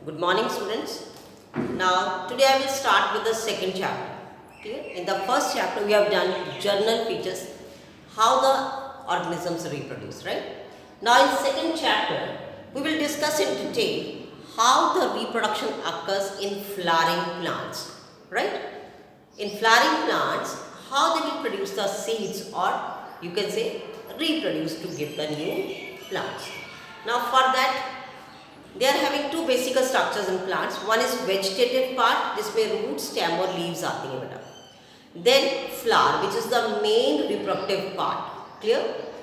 Good morning, students. Now, today I will start with the second chapter. Clear? In the first chapter, we have done journal features, how the organisms reproduce, right? Now, in second chapter, we will discuss in detail how the reproduction occurs in flowering plants, right? In flowering plants, how they will produce the seeds, or you can say reproduce to give the new plants. Now, for that, they are having two basic structures in plants. One is vegetative part, जिसमें root, stem और leaves आती हैं बेटा. Then flower, which is the main reproductive part. Clear?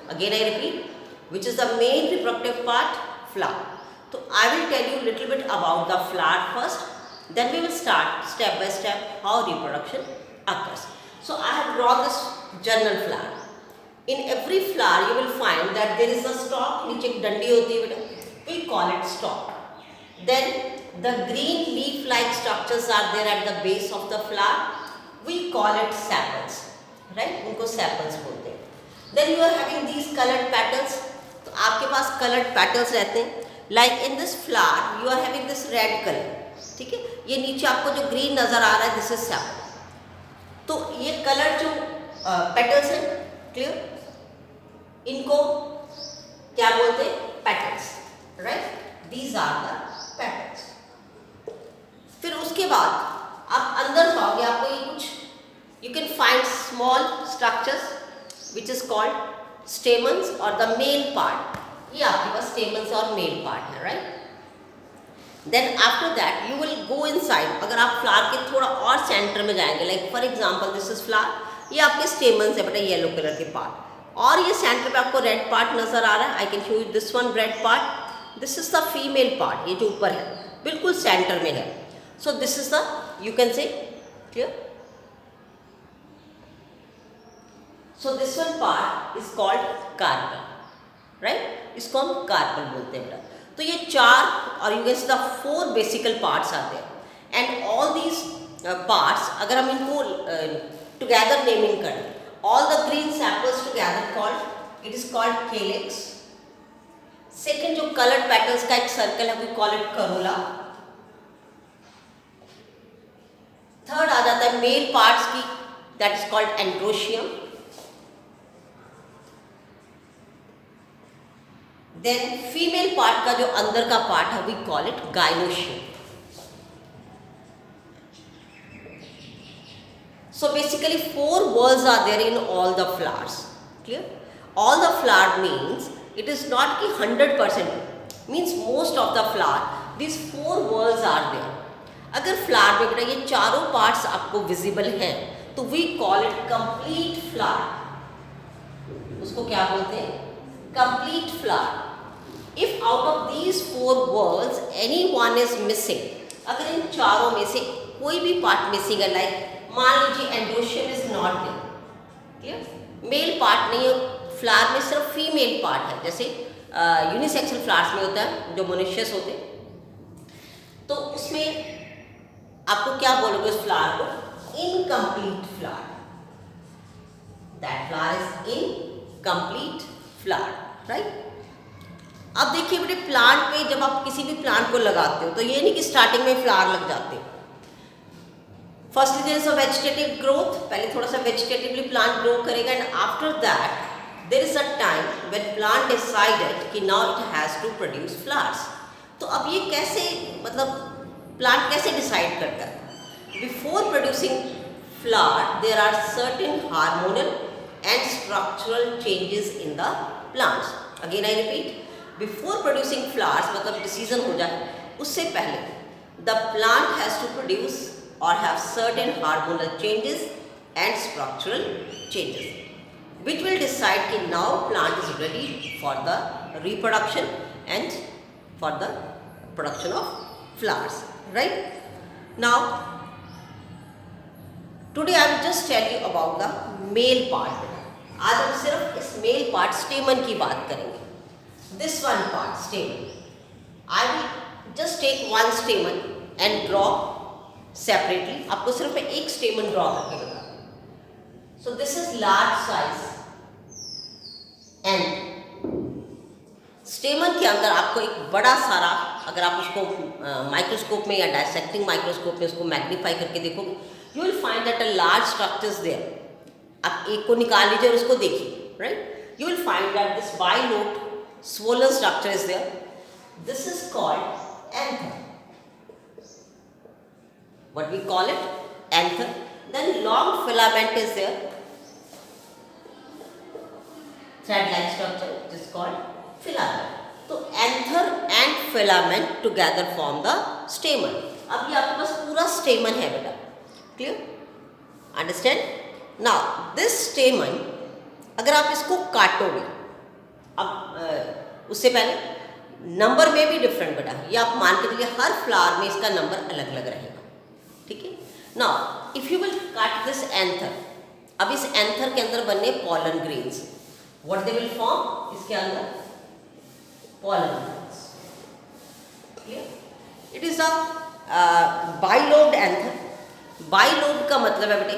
Again I repeat, which is the main reproductive part, flower. So I will tell you little bit about the flower first. Then we will start step by step how reproduction occurs. So I have drawn this journal flower. In every flower you will find that there is a stalk, नीचे एक डंडी होती है बेटा. We call it stalk. Then the green leaf-like structures are there at the base of the flower. We call it sepals, right? उनको sepals बोलते हैं. Then you are having these colored petals. तो आपके पास colored petals रहते हैं. Like in this flower, you are having this red color. ठीक है? ये नीचे आपको जो green नजर आ रहा है, this is sepal. तो ये colored जो petals हैं, clear? इनको क्या बोलते हैं? Petals. Right? These are the petals. फिर उसके बाद आप अंदर पाओगे आपको ये कुछ you can find small structures which is called stamens or the male part. ये आपके पास stamens और male part है, right? Then after that you will go inside. अगर आप flower के थोड़ा और center में जाएंगे, like for example this is flower, ये आपके stamens है बेटा yellow color के part. और ये center पे आपको red part नजर आ रहा है. I can show you this one red part. This is the female part, ये जो ऊपर है बिल्कुल सेंटर में है. So this is the, you can say, clear? So this one part is called carpel, right? इसको हम carpel बोलते हैं बेटा. तो ये चार और you can see the four basic parts are there, and all these parts अगर हम इनको together naming करें, all the green sepals together called, it is called calyx. Second जो कलर्ड पेटल्स का एक सर्कल है, we call it corolla. Third आ जाता है मेल पार्ट्स की, that is called androecium. Then female part का जो अंदर का पार्ट है, we call it gynoecium. So basically four whorls are there in all the flowers. Clear? All the flower means it is not कि 100%, means most of the flower, these four whorls are there. अगर flower में बेटा ये चारों parts आपको visible हैं, तो we call it complete flower. उसको क्या बोलते हैं? Complete flower. If out of these four whorls any one is missing, अगर इन चारों में से कोई भी part missing है, like मान लीजिए androecium is not there, clear? Male part नहीं है फ्लावर में, सिर्फ फीमेल पार्ट है, जैसे यूनिसेक्सुअल फ्लावर्स में होता है जो मोनेशियस होते हैं. तो उसमें आपको क्या बोलोगे उस फ्लावर को? Incomplete flower. That flower is incomplete flower, right? अब देखिए बेटे, प्लांट में जब आप किसी भी प्लांट को लगाते हो तो ये नहीं कि स्टार्टिंग में फ्लावर लग जाते हैं. First there is a vegetative growth, पहले थोड़ा सा वेजिटेटिवली प्लांट ग्रो करेगा, and after that there is a time when plant decided कि now it has to produce flowers. तो अब ये कैसे, मतलब plant कैसे decide करता है? Before producing flower, there are certain hormonal and structural changes in the plants. Again I repeat, before producing flowers, मतलब decision हो जाए, उससे पहले the plant has to produce or have certain hormonal changes and structural changes, which will decide कि now plant is ready for the reproduction and for the production of flowers, right? Now today I will just tell you about the male part. आज हम सिर्फ इस male part स्टेमन की बात करेंगे. This one part stamen, I will just take one stamen and draw separately. आपको सिर्फ एक स्टेमन ड्रॉ करके बता. So this is large size and स्टेमन के अंदर आपको एक बड़ा सारा अगर आप उसको माइक्रोस्कोप में या डायसेक्टिंग माइक्रोस्कोप में उसको मैग्नीफाई करके देखोगे, you will find that a large structures there. आप एक को निकाल लीजिए और उसको देखिए, right. You will find that this bilobe swollen structure is there. This is called anther. What we call it? Anther. Then long filament is there. Thread-like structure, which is called filament. So anther and filament together form the stamen. अब ये आपके पास पूरा stamen है बेटा. Clear? Understand? Now this stamen, अगर आप इसको काटोगे, अब उससे पहले नंबर में भी डिफरेंट बेटा. ये आप मान के चलिए हर फ्लावर में इसका नंबर अलग अलग रहेगा. ठीक है. Now if you will cut this anther, अब इस एंथर के अंदर बनने pollen grains. What they will form? इसके अंदर pollen grains. It is a bilobed anther. Bilobe का मतलब है बेटे,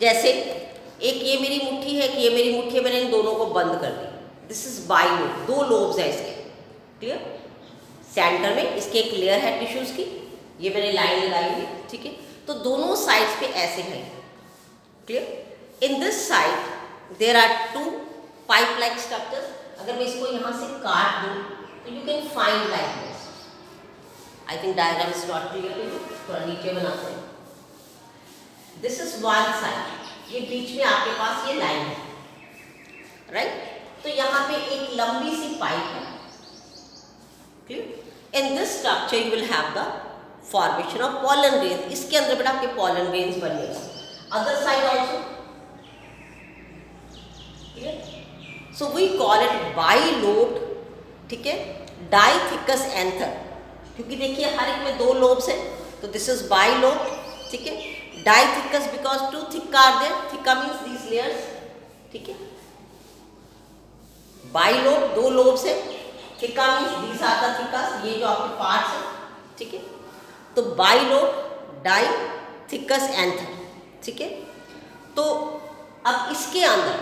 जैसे एक ये मेरी मुट्ठी है, कि ये मेरी मुट्ठी है, मैंने इन दोनों को बंद कर दी. This is bilobe. दो लोब्स हैं इसके. क्लियर. सेंटर में इसके एक लेयर है टिश्यूज की, ये मैंने लाइन लगाई हुई. ठीक है. तो दोनों साइड्स पे ऐसे हैं. Clear. In this side there are two pipe like structures. अगर मैं इसको यहाँ से काट दूँ तो you can find like this. I think diagram is not clear to you. थोड़ा नीचे बनाते हैं. This is one side. ये बीच में आपके पास ये लाइन है, राइट. तो यहाँ पे एक लंबी सी पाइप है. Clear. In this structure you will have the formation of pollen grains. इसके अंदर बेटा आपके पॉलन ग्रेन्स बनेगा. Other side also. Clear. So we call it bilobed. ठीक है. डाइथिकस एंथर, क्योंकि देखिए हर एक में दो लोब्स हैं, तो दिस इज बाइलोब्ड. ठीक है. Dithecous because two theca are there. Theca means these layers. ठीक है. बाइलोब दो लोब्स है. Theca means these are the thecas, ये जो आपके पार्ट्स हैं. ठीक है. तो बाइलोब डाइथिकस एंथर. ठीक है. तो अब इसके अंदर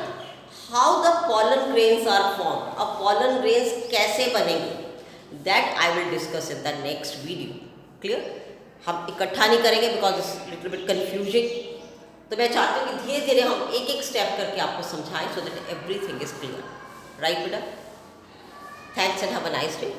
how the pollen grains are form. अब पॉलन ग्रेन्स कैसे बनेंगे, that I will discuss in the next video. Clear. हम इकट्ठा नहीं करेंगे because it's little bit confusing. तो मैं चाहती हूँ कि धीरे धीरे हम एक एक स्टेप करके आपको समझाएं, so that everything is clear. Right, Buddha? Thanks and have a nice day.